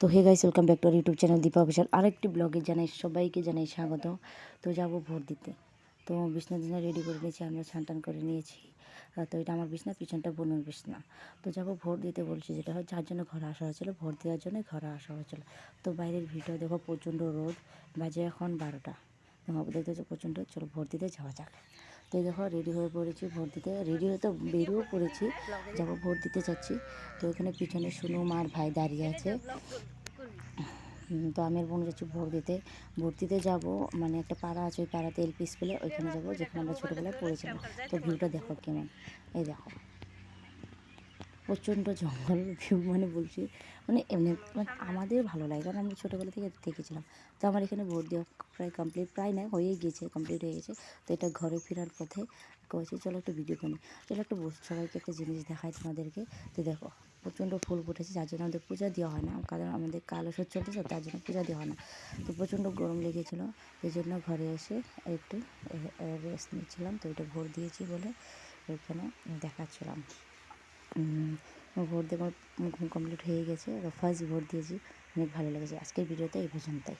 তো hey guys, welcome back to our YouTube channel Deepa official. আরেকটি ব্লগে সবাইকে জানাই স্বাগত। তো যাব ভোট দিতে। তো বিছনা রেডি করে নিয়েছি, আমরা স্নান করে নিয়েছি। তো এটা আমার বিছনা, পিছনটা বোনের বিছনা। তো যাব ভোট দিতে বলছি, যেটা হয় যার জন্য ঘরে আসা হয়েছিল, ভোট দেওয়ার জন্য ঘরে আসা হয়েছিল। তো বাইরের ভিডিও দেখো, প্রচণ্ড রোদ, বাজে এখন 12টা। দেখতে হচ্ছে প্রচণ্ড। চলো ভোট দিতে যাওয়া যাক। তো দেখো রেডি হয়ে পড়েছি ভোট দিতে, রেডি হয়ে তো বেরিয়েও পড়েছি, যাবো ভোট দিতে যাচ্ছি। তো এখানে পিছনে সুনু মার ভাই দাঁড়িয়ে আছে। তো আমি আর বোন যাচ্ছি ভোট দিতে যাবো। মানে একটা পাড়া আছে, ওই পাড়াতে এলপি স্কুলে, ওইখানে যাবো যেখানে আমরা ছোটোবেলায় পড়েছিলাম। তো ভিউটা দেখো কেমন, এই দেখো প্রচণ্ড জঙ্গল ভিউ, মানে বলছি মানে এমনি মানে আমাদের ভালো লাগে, কারণ আমরা ছোটোবেলা থেকে দেখেছিলাম। তো আমার এখানে ভোট দেওয়া প্রায় কমপ্লিট, প্রায় নয় হয়েই গিয়েছে, কমপ্লিট হয়ে গেছে। তো এটা ঘরে ফেরার পথে করেছি, চলো একটু ভিডিও করি, চলো একটু সবাইকে একটা জিনিস দেখাই তোমাদেরকে। তো দেখো প্রচণ্ড ফুল ফুটেছে, যার জন্য আমাদের পূজা দেওয়া হয় না, কারণ আমাদের কাল ওষুধ চলতেছে, তার জন্য পূজা দেওয়া হয় না। তো প্রচণ্ড গরম লেগেছিলো, এই জন্য ঘরে এসে একটু রেস্ট নিচ্ছিলাম। তো এটা ভোট দিয়েছি বলে ওইখানে দেখাচ্ছিলাম। ভোট দেওয়ার কমপ্লিট হয়ে গেছে, ফার্স্ট ভোট দিয়েছি, অনেক ভালো লেগেছে। আজকের ভিডিওতে এই পর্যন্তই।